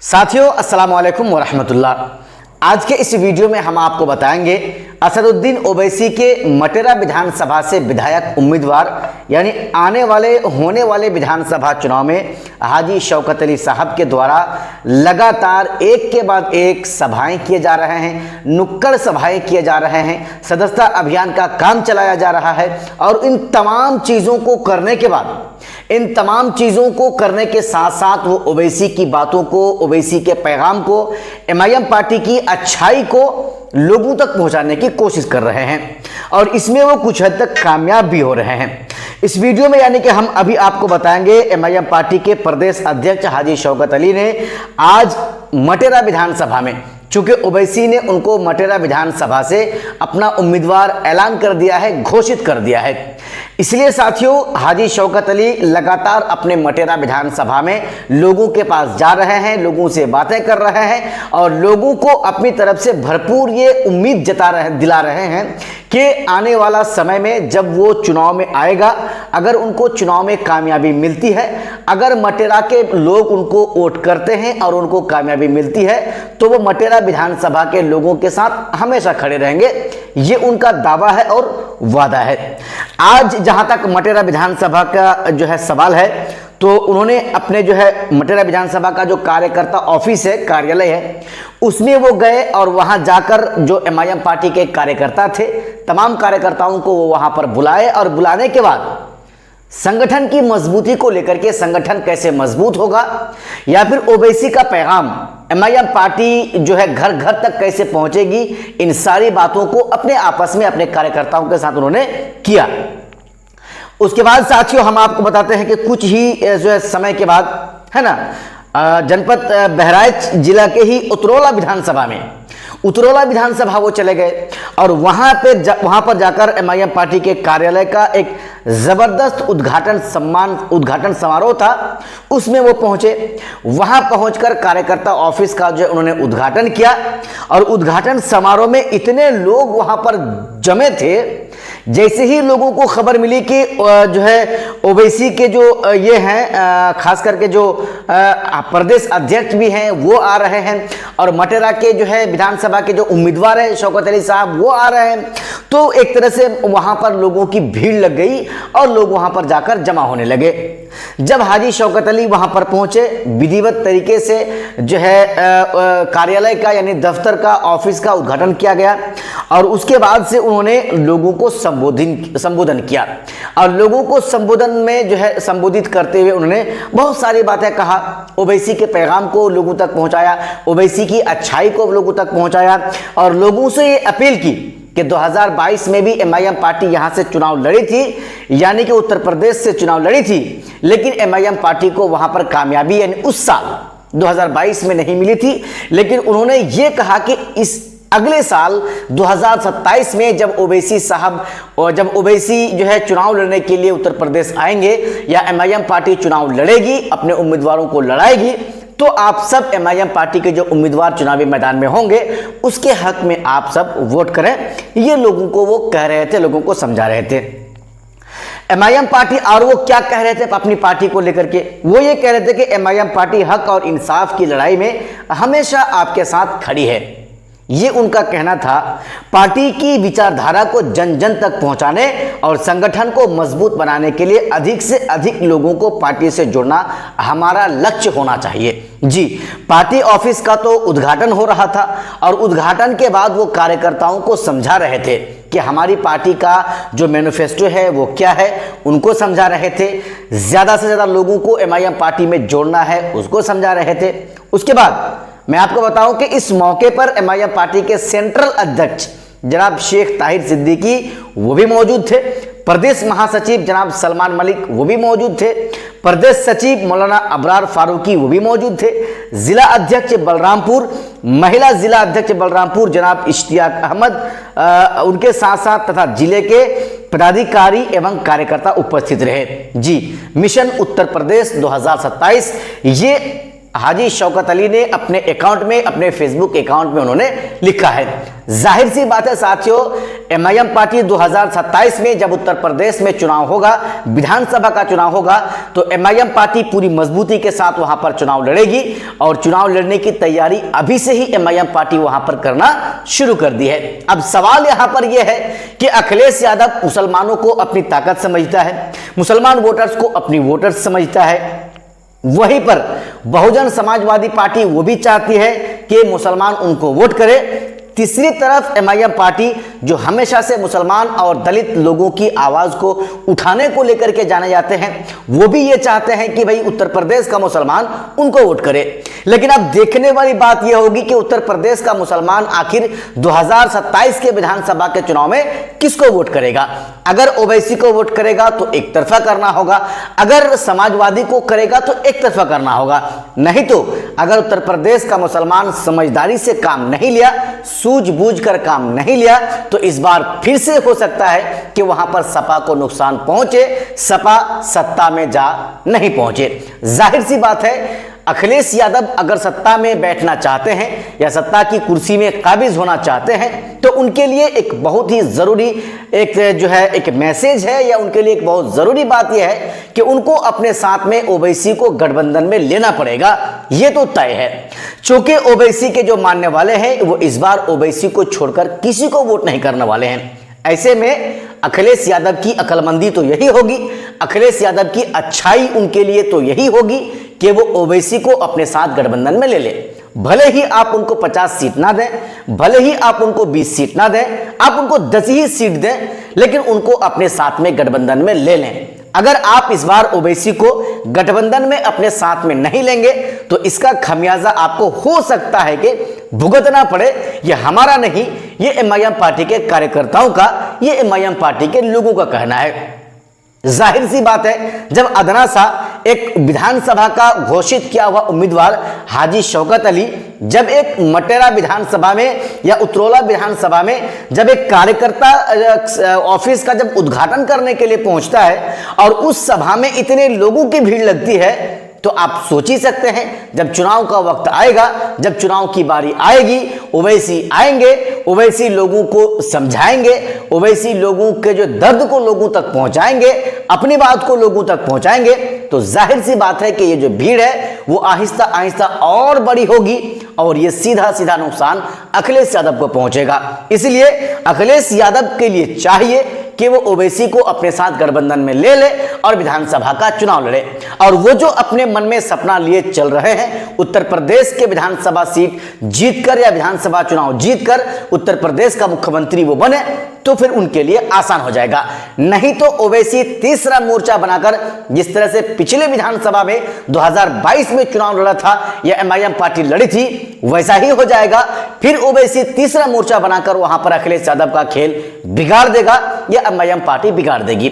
साथियों अस्सलाम वालेकुम वरहमतुल्लाह। आज के इस वीडियो में हम आपको बताएंगे असदुद्दीन ओवैसी के मटेरा विधानसभा से विधायक उम्मीदवार यानी होने वाले विधानसभा चुनाव में हाजी शौकत अली साहब के द्वारा लगातार एक के बाद एक सभाएं किए जा रहे हैं, नुक्कड़ सभाएं किए जा रहे हैं, सदस्यता अभियान का काम चलाया जा रहा है। और इन तमाम चीज़ों को करने के बाद, इन तमाम चीज़ों को करने के साथ साथ वो ओवैसी की बातों को, ओवैसी के पैगाम को, एमआईएम पार्टी की अच्छाई को लोगों तक पहुंचाने की कोशिश कर रहे हैं और इसमें वो कुछ हद तक कामयाब भी हो रहे हैं। इस वीडियो में यानी कि हम अभी आपको बताएंगे एमआईएम पार्टी के प्रदेश अध्यक्ष हाजी शौकत अली ने आज मटेरा विधानसभा में, चूंकि ओवैसी ने उनको मटेरा विधानसभा से अपना उम्मीदवार ऐलान कर दिया है, घोषित कर दिया है, इसलिए साथियों हाजी शौकत अली लगातार अपने मटेरा विधानसभा में लोगों के पास जा रहे हैं, लोगों से बातें कर रहे हैं और लोगों को अपनी तरफ से भरपूर ये उम्मीद दिला रहे हैं कि आने वाला समय में जब वो चुनाव में आएगा, अगर उनको चुनाव में कामयाबी मिलती है, अगर मटेरा के लोग उनको वोट करते हैं और उनको कामयाबी मिलती है तो वो मटेरा विधानसभा के लोगों के साथ हमेशा खड़े रहेंगे। ये उनका दावा है और वादा है। आज जहां तक मटेरा विधानसभा का जो है सवाल है, तो उन्होंने अपने जो है मटेरा विधानसभा का जो कार्यकर्ता ऑफिस है, कार्यालय है, उसमें वो गए और वहां जाकर जो एमआईएम पार्टी के कार्यकर्ता थे, तमाम कार्यकर्ताओं को वो वहां पर बुलाए और बुलाने के बाद संगठन की मजबूती को लेकर के, संगठन कैसे मजबूत होगा या फिर ओवैसी का पैगाम एमआईएम पार्टी जो है घर घर तक कैसे पहुंचेगी, इन सारी बातों को अपने आपस में अपने कार्यकर्ताओं के साथ उन्होंने किया। उसके बाद साथियों हम आपको बताते हैं कि कुछ ही जो है समय के बाद, है ना, जनपद बहराइच जिला के ही उतरौला विधानसभा में, उतरौला विधानसभा वो चले गए और वहां पर जाकर एमआईएम पार्टी के कार्यालय का एक जबरदस्त उद्घाटन समारोह था, उसमें वो पहुंचे। वहां पहुंचकर कार्यकर्ता ऑफिस का जो उन्होंने उद्घाटन किया और उद्घाटन समारोह में इतने लोग वहां पर जमे थे, जैसे ही लोगों को खबर मिली कि जो है ओवैसी के जो ये हैं, खास करके जो प्रदेश अध्यक्ष भी हैं वो आ रहे हैं और मटेरा के जो है विधानसभा के जो उम्मीदवार हैं शौकत अली साहब वो आ रहे हैं, तो एक तरह से वहां पर लोगों की भीड़ लग गई और लोग वहां पर जाकर जमा होने लगे। जब हाजी शौकत अली वहां पर पहुंचे, विधिवत तरीके से जो है कार्यालय का यानी दफ्तर का, ऑफिस का उद्घाटन किया गया और उसके बाद से उन्होंने लोगों को संबोधन किया और लोगों को संबोधन में जो है संबोधित करते हुए उन्होंने बहुत सारी बातें कहा, ओवैसी के पैगाम को लोगों तक पहुंचाया, ओवैसी की अच्छाई को लोगों तक पहुंचाया और लोगों से ये अपील की कि 2022 में भी एमआईएम पार्टी यहां से चुनाव लड़ी थी, यानी कि उत्तर प्रदेश से चुनाव लड़ी थी, लेकिन एमआईएम पार्टी को वहां पर कामयाबी यानी उस साल 2022 में नहीं मिली थी। लेकिन उन्होंने ये कहा कि इस अगले साल 2027 में जब ओवैसी जो है चुनाव लड़ने के लिए उत्तर प्रदेश आएंगे या एमआईएम पार्टी चुनाव लड़ेगी, अपने उम्मीदवारों को लड़ाएगी, तो आप सब एमआईएम पार्टी के जो उम्मीदवार चुनावी मैदान में होंगे उसके हक में आप सब वोट करें। ये लोगों को वो कह रहे थे, लोगों को समझा रहे थे एमआईएम पार्टी। और वो क्या कह रहे थे अपनी पार्टी को लेकर के? वो ये कह रहे थे कि एमआईएम पार्टी हक और इंसाफ की लड़ाई में हमेशा आपके साथ खड़ी है। ये उनका कहना था। पार्टी की विचारधारा को जन जन तक पहुंचाने और संगठन को मजबूत बनाने के लिए अधिक से अधिक लोगों को पार्टी से जोड़ना हमारा लक्ष्य होना चाहिए। जी, पार्टी ऑफिस का तो उद्घाटन हो रहा था और उद्घाटन के बाद वो कार्यकर्ताओं को समझा रहे थे कि हमारी पार्टी का जो मैनिफेस्टो है वो क्या है, उनको समझा रहे थे। ज़्यादा से ज़्यादा लोगों को एमआईएम पार्टी में जोड़ना है, उसको समझा रहे थे। उसके बाद मैं आपको बताऊं कि इस मौके पर एमआईएम पार्टी के सेंट्रल अध्यक्ष जनाब शेख ताहिर सिद्दीकी वो भी मौजूद थे, प्रदेश महासचिव जनाब सलमान मलिक वो भी मौजूद थे, प्रदेश सचिव मौलाना अबरार फारूकी वो भी मौजूद थे, जिला अध्यक्ष बलरामपुर, महिला जिला अध्यक्ष बलरामपुर जनाब इश्तियाक अहमद, उनके साथ साथ तथा जिले के पदाधिकारी एवं कार्यकर्ता उपस्थित रहे। जी, मिशन उत्तर प्रदेश 2027 ये हाजी शौकत अली ने अपने अकाउंट में, अपने फेसबुक अकाउंट में उन्होंने लिखा है। जाहिर सी बात है साथियों, एमआईएम पार्टी 2027 में जब उत्तर प्रदेश में चुनाव होगा, विधानसभा का चुनाव होगा, तो एमआईएम पार्टी पूरी मजबूती के साथ वहां पर चुनाव लड़ेगी और चुनाव लड़ने की तैयारी अभी से ही एमआईएम पार्टी वहां पर करना शुरू कर दी है। अब सवाल यहां पर यह है कि अखिलेश यादव मुसलमानों को अपनी ताकत समझता है, मुसलमान वोटर्स को अपनी वोटर्स समझता है, वहीं पर बहुजन समाजवादी पार्टी वो भी चाहती है कि मुसलमान उनको वोट करे। तीसरी तरफ एमआईएम पार्टी जो हमेशा से मुसलमान और दलित लोगों की आवाज को उठाने को लेकर के जाने जाते हैं, वो भी ये चाहते हैं कि भाई उत्तर प्रदेश का मुसलमान उनको वोट करे। लेकिन अब देखने वाली बात यह होगी कि उत्तर प्रदेश का मुसलमान आखिर 2027 के विधानसभा के चुनाव में किसको वोट करेगा। अगर ओवैसी को वोट करेगा तो एक तरफा करना होगा, अगर समाजवादी को करेगा तो एक तरफा करना होगा, नहीं तो अगर उत्तर प्रदेश का मुसलमान समझदारी से काम नहीं लिया, सूझबूझ कर काम नहीं लिया, तो इस बार फिर से हो सकता है कि वहां पर सपा को नुकसान पहुंचे, सपा सत्ता में जा नहीं पहुंचे। जाहिर सी बात है, अखिलेश यादव अगर सत्ता में बैठना चाहते हैं या सत्ता की कुर्सी में काबिज होना चाहते हैं, तो उनके लिए एक बहुत ही जरूरी एक मैसेज है, या उनके लिए एक बहुत जरूरी बात यह है कि उनको अपने साथ में ओवैसी को गठबंधन में लेना पड़ेगा। ये तो तय है, चूंकि ओवैसी के जो मानने वाले हैं वो इस बार ओवैसी को छोड़कर किसी को वोट नहीं करने वाले हैं। ऐसे में अखिलेश यादव की अक्लमंदी तो यही होगी, अखिलेश यादव की अच्छाई उनके लिए तो यही होगी कि वो ओवैसी को अपने साथ गठबंधन में ले ले। भले ही आप उनको 50 सीट ना दें, भले ही आप उनको 20 सीट ना दें, आप उनको 10 ही सीट दें, लेकिन उनको अपने साथ में गठबंधन में ले लें। अगर आप इस बार ओवैसी को गठबंधन में अपने साथ में नहीं लेंगे तो इसका खमियाजा आपको हो सकता है कि भुगतना पड़े। ये हमारा नहीं, ये एमआईएम पार्टी के कार्यकर्ताओं का, ये एमआईएम पार्टी के लोगों का कहना है। जाहिर सी बात है, जब अदना सा एक विधानसभा का घोषित किया हुआ उम्मीदवार हाजी शौकत अली जब एक मटेरा विधानसभा में या उतरौला विधानसभा में जब एक कार्यकर्ता ऑफिस का जब उद्घाटन करने के लिए पहुंचता है और उस सभा में इतने लोगों की भीड़ लगती है, तो आप सोच ही सकते हैं जब चुनाव का वक्त आएगा, जब चुनाव की बारी आएगी, ओवैसी आएंगे, ओवैसी लोगों को समझाएंगे, ओवैसी लोगों के जो दर्द को लोगों तक पहुंचाएंगे, अपनी बात को लोगों तक पहुंचाएंगे, तो जाहिर सी बात है कि ये जो भीड़ है वो आहिस्ता आहिस्ता और बड़ी होगी और ये सीधा सीधा नुकसान अखिलेश यादव को पहुंचेगा। इसलिए अखिलेश यादव के लिए चाहिए कि वो ओवैसी को अपने साथ गठबंधन में ले ले और विधानसभा का चुनाव लड़े। और वो जो अपने मन में सपना लिए चल रहे हैं उत्तर प्रदेश के विधानसभा सीट जीतकर या विधानसभा चुनाव जीतकर उत्तर प्रदेश का मुख्यमंत्री वो बने, तो फिर उनके लिए आसान हो जाएगा। नहीं तो ओवैसी तीसरा मोर्चा बनाकर, जिस तरह से पिछले विधानसभा में 2022 में चुनाव लड़ा था या एमआईएम पार्टी लड़ी थी, वैसा ही हो जाएगा। फिर ओवैसी तीसरा मोर्चा बनाकर वहां पर अखिलेश यादव का खेल बिगाड़ देगा या एमआईएम पार्टी बिगाड़ देगी।